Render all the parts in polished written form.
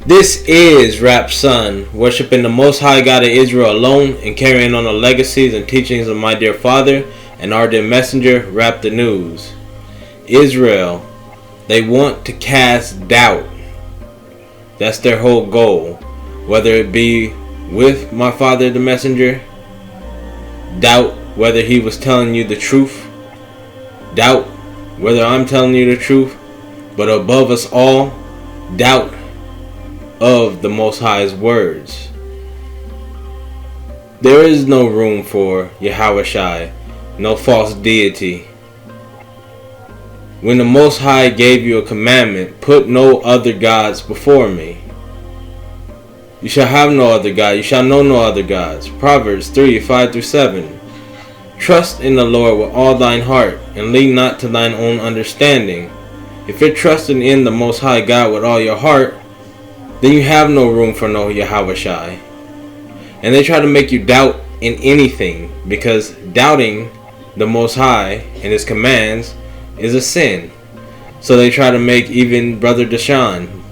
This is Rap's son, worshiping the Most High God of Israel alone and carrying on the legacies and teachings of my dear father and our dear messenger, Rap the News. Israel, they want to cast doubt. That's their whole goal. Whether it be with my father the messenger, doubt whether he was telling you the truth, doubt whether I'm telling you the truth, but above us all, doubt of the Most High's words. There is no room for Yahushai, no false deity. When the Most High gave you a commandment, put no other gods before me. You shall have no other God, you shall know no other gods. Proverbs 3:5-7. Trust in the Lord with all thine heart, and lean not to thine own understanding. If you're trusting in the Most High God with all your heart, then you have no room for no Yahushai. And they try to make you doubt in anything, because doubting the Most High and His commands is a sin. So they try to make even Brother Deshaun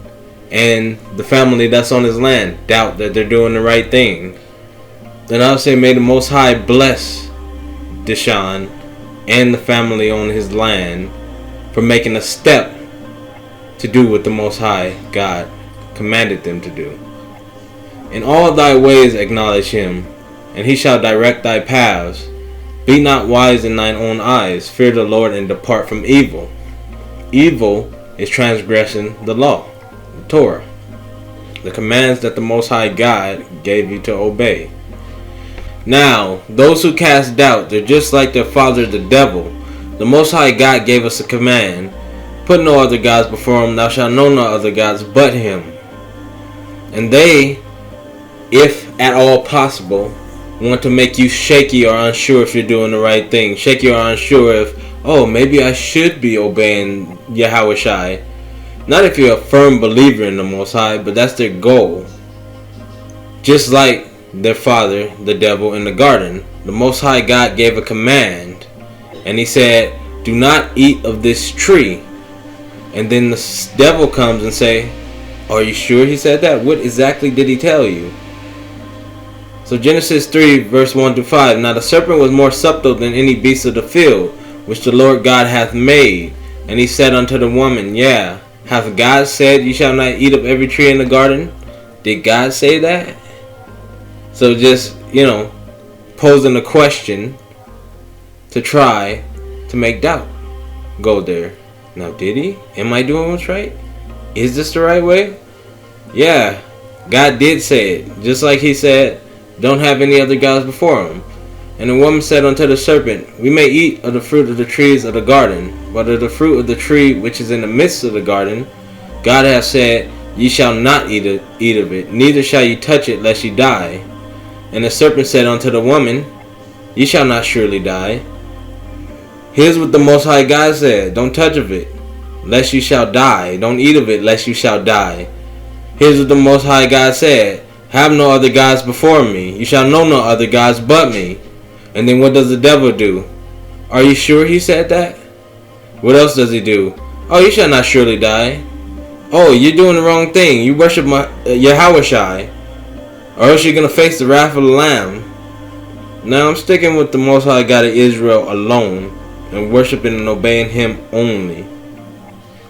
and the family that's on his land doubt that they're doing the right thing. Then I'll say, may the Most High bless Deshaun and the family on his land for making a step to do what the Most High God commanded them to do. In all thy ways acknowledge him, and he shall direct thy paths. Be not wise in thine own eyes. Fear the Lord and depart from evil. Evil is transgressing the law, the Torah, the commands that the Most High God gave you to obey. Now, those who cast doubt, they're just like their father the devil. The Most High God gave us a command. Put no other gods before him. Thou shalt know no other gods but him. And they, if at all possible, want to make you shaky or unsure if you're doing the right thing. Shaky or unsure if, oh, maybe I should be obeying Yahushai. Not if you're a firm believer in the Most High, but that's their goal. Just like their father, the devil, in the garden. The Most High God gave a command, and he said, do not eat of this tree. And then the devil comes and say, are you sure he said that? What exactly did he tell you? So Genesis 3 verse 1-5. Now the serpent was more subtle than any beast of the field, which the Lord God hath made. And he said unto the woman, yeah, hath God said, you shall not eat of every tree in the garden? Did God say that? So just, posing a question to try to make doubt go there. Now did he? Am I doing what's right? Is this the right way? Yeah, God did say it. Just like he said, don't have any other gods before him. And the woman said unto the serpent, we may eat of the fruit of the trees of the garden, but of the fruit of the tree which is in the midst of the garden, God hath said, ye shall not eat of it, neither shall ye touch it, lest ye die. And the serpent said unto the woman, ye shall not surely die. Here's what the Most High God said, don't touch of it, lest you shall die. Don't eat of it, lest you shall die. Here's what the Most High God said, have no other gods before me. You shall know no other gods but me. And then what does the devil do? Are you sure he said that? What else does he do? Oh, you shall not surely die. Oh, you're doing the wrong thing. You worship my Yahushai, or else you're going to face the wrath of the Lamb. Now I'm sticking with the Most High God of Israel alone, and worshiping and obeying him only.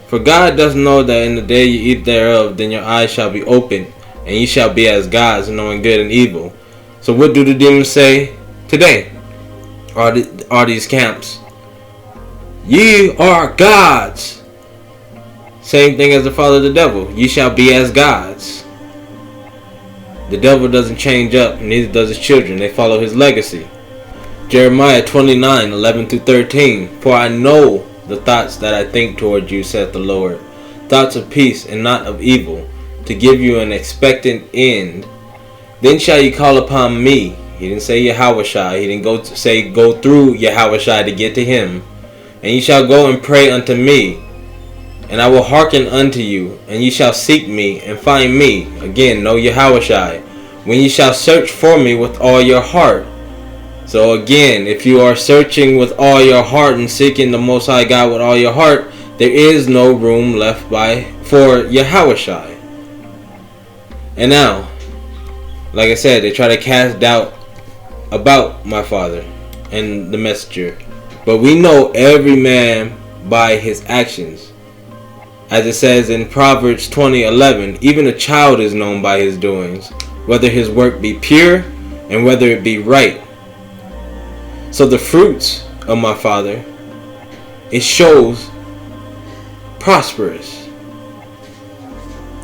For God does know that in the day you eat thereof, then your eyes shall be opened, and ye shall be as gods, knowing good and evil. So what do the demons say today? Are these camps? Ye are gods. Same thing as the father of the devil. Ye shall be as gods. The devil doesn't change up, neither does his children. They follow his legacy. Jeremiah 29:11-13. For I know the thoughts that I think toward you, saith the Lord, thoughts of peace and not of evil, to give you an expectant end. Then shall you call upon me. He didn't say Yahushai. He didn't go through Yahushai to get to him. And ye shall go and pray unto me, and I will hearken unto you, and ye shall seek me and find me. Again, no Yahushai. When ye shall search for me with all your heart. So again, if you are searching with all your heart and seeking the Most High God with all your heart, there is no room left for Yahushai. And now, like I said, they try to cast doubt about my Father and the messenger. But we know every man by his actions. As it says in Proverbs 20:11, even a child is known by his doings, whether his work be pure and whether it be right. So the fruits of my Father, it shows prosperous.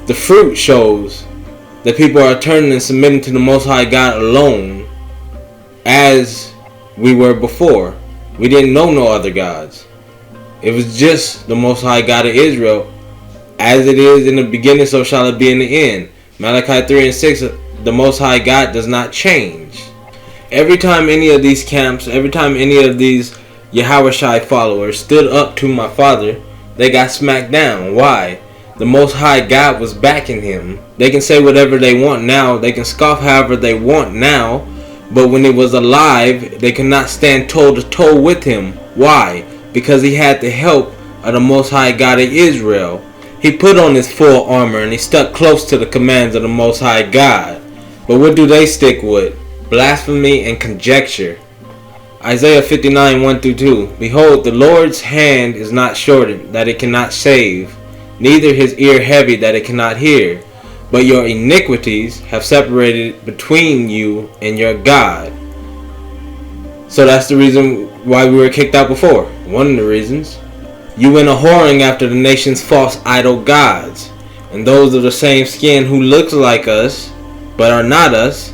The fruit shows that people are turning and submitting to the Most High God alone, as we were before. We didn't know no other gods. It was just the Most High God of Israel. As it is in the beginning, so shall it be in the end. Malachi 3:6, the Most High God does not change. Every time any of these camps, every time any of these Yahushai followers stood up to my Father, they got smacked down. Why? The Most High God was backing him. They can say whatever they want now. They can scoff however they want now. But when he was alive, they could not stand toe to toe with him. Why? Because he had the help of the Most High God of Israel. He put on his full armor and he stuck close to the commands of the Most High God. But what do they stick with? Blasphemy and conjecture. Isaiah 59:1-2. Behold, the Lord's hand is not shortened, that it cannot save, neither his ear heavy, that it cannot hear. But your iniquities have separated between you and your God. So that's the reason why we were kicked out before. One of the reasons. You went a-whoring after the nation's false idol gods. And those of the same skin who look like us, but are not us,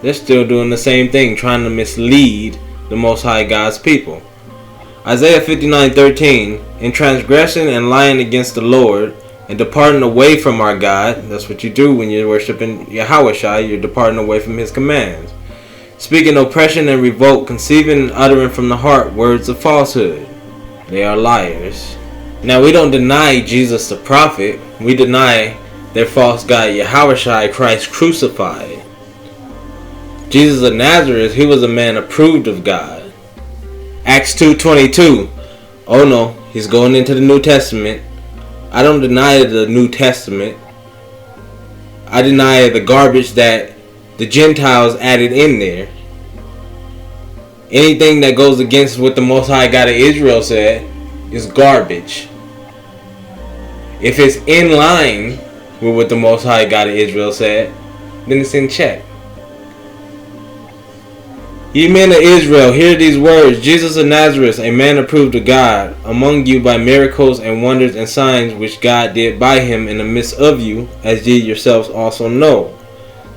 they're still doing the same thing, trying to mislead the Most High God's people. Isaiah 59:13, in transgression and lying against the Lord, and departing away from our God. That's what you do when you're worshiping Yahushai. You're departing away from his commands. Speaking oppression and revolt, conceiving and uttering from the heart words of falsehood. They are liars. Now we don't deny Jesus the prophet. We deny their false God Yahushai, Christ crucified. Jesus of Nazareth, he was a man approved of God. Acts 2:22. Oh no, he's going into the New Testament. I don't deny the New Testament. I deny the garbage that the Gentiles added in there. Anything that goes against what the Most High God of Israel said is garbage. If it's in line with what the Most High God of Israel said, then it's in check. Ye men of Israel, hear these words. Jesus of Nazareth, a man approved of God, among you by miracles and wonders and signs which God did by him in the midst of you, as ye yourselves also know.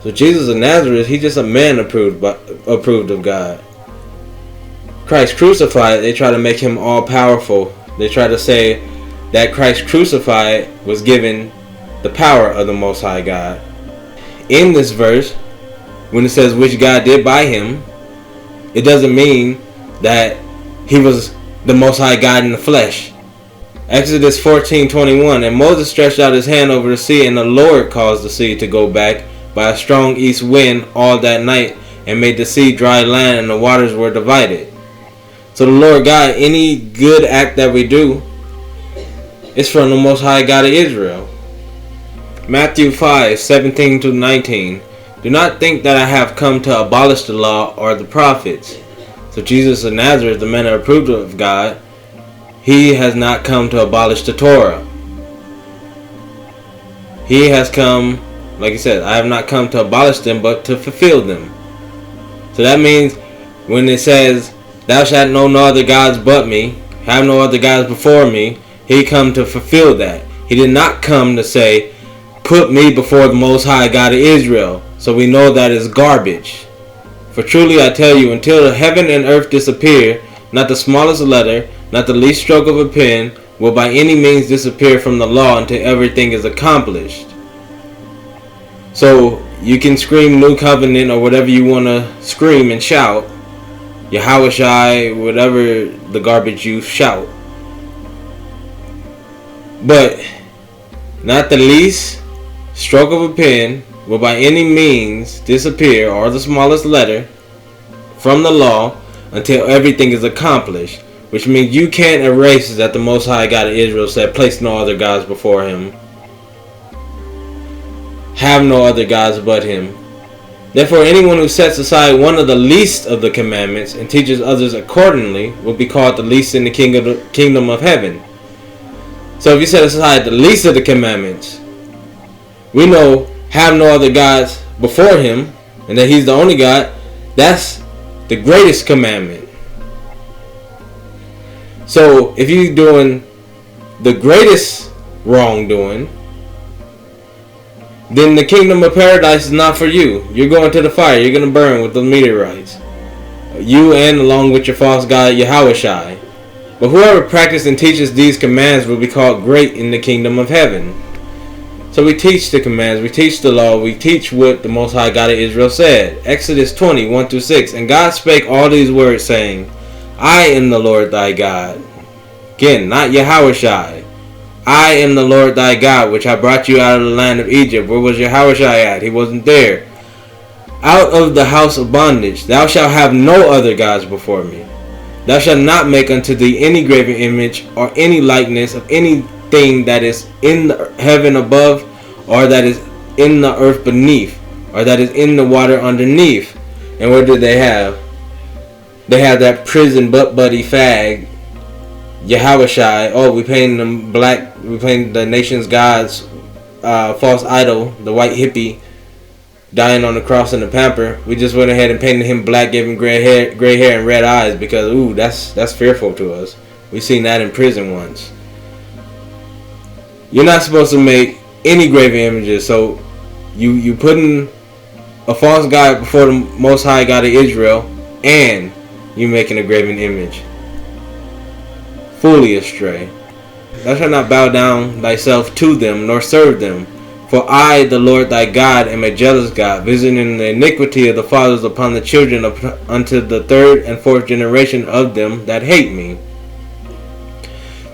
So Jesus of Nazareth, he's just a man approved of God. Christ crucified, they try to make him all powerful. They try to say that Christ crucified was given the power of the Most High God. In this verse, when it says which God did by him, it doesn't mean that he was the Most High God in the flesh. Exodus 14:21, and Moses stretched out his hand over the sea, and the Lord caused the sea to go back by a strong east wind all that night, and made the sea dry land, and the waters were divided. So the Lord God, any good act that we do, is from the Most High God of Israel. Matthew 5:17-19. Do not think that I have come to abolish the law or the prophets. So Jesus of Nazareth, the man approved of God, he has not come to abolish the Torah. He has come, like he said, I have not come to abolish them, but to fulfill them. So that means when it says, thou shalt know no other gods but me, have no other gods before me, he come to fulfill that. He did not come to say, put me before the Most High God of Israel. So we know that is garbage. For truly I tell you, until the heaven and earth disappear, not the smallest letter, not the least stroke of a pen, will by any means disappear from the law until everything is accomplished. So you can scream New Covenant or whatever you want to scream and shout. Yahushai, whatever the garbage you shout. But not the least stroke of a pen will by any means disappear, or the smallest letter, from the law until everything is accomplished. Which means you can't erase that the Most High God of Israel said, place no other gods before him. Have no other gods but him. Therefore, anyone who sets aside one of the least of the commandments and teaches others accordingly will be called the least in the kingdom of heaven. So if you set aside the least of the commandments, we know have no other gods before him, and that he's the only God. That's the greatest commandment. So if you're doing the greatest wrongdoing, then the kingdom of paradise is not for you. You're going to the fire. You're going to burn with the meteorites. You and along with your false god Yahushai. But whoever practices and teaches these commands will be called great in the kingdom of heaven. So we teach the commands, we teach the law, we teach what the Most High God of Israel said. Exodus 20, 1-6. And God spake all these words, saying, I am the Lord thy God. Again, not Yahushai. I am the Lord thy God, which I brought you out of the land of Egypt. Where was Yahushai at? He wasn't there. Out of the house of bondage. Thou shalt have no other gods before me. Thou shalt not make unto thee any graven image or any likeness of anything that is in the heaven above, or that is in the earth beneath, or that is in the water underneath. And what did they have? They have that prison butt buddy fag, Yahushai. Oh, we painted them black. We painted the nation's gods, false idol, the white hippie, dying on the cross in the pamper. We just went ahead and painted him black, gave him gray hair and red eyes because ooh, that's fearful to us. We seen that in prison once. You're not supposed to make any graven images, so you putting a false god before the Most High God of Israel, and you making a graven image. Fully astray. Thou shalt not bow down thyself to them, nor serve them. For I, the Lord thy God, am a jealous God, visiting the iniquity of the fathers upon the children unto the third and fourth generation of them that hate me.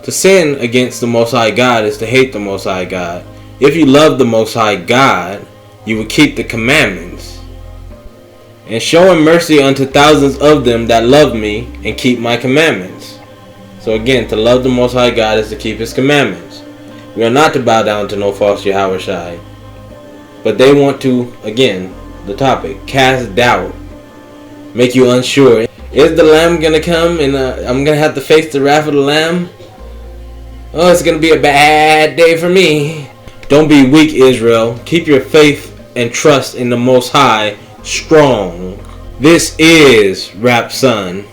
To sin against the Most High God is to hate the Most High God. If you love the Most High God, you will keep the commandments, and showing mercy unto thousands of them that love me and keep my commandments. So again, to love the Most High God is to keep his commandments. We are not to bow down to no false Yahushai. But they want to, again, the topic, cast doubt, make you unsure. Is the Lamb going to come and I'm going to have to face the wrath of the Lamb? Oh, it's going to be a bad day for me. Don't be weak, Israel. Keep your faith and trust in the Most High strong. This is Rap Son.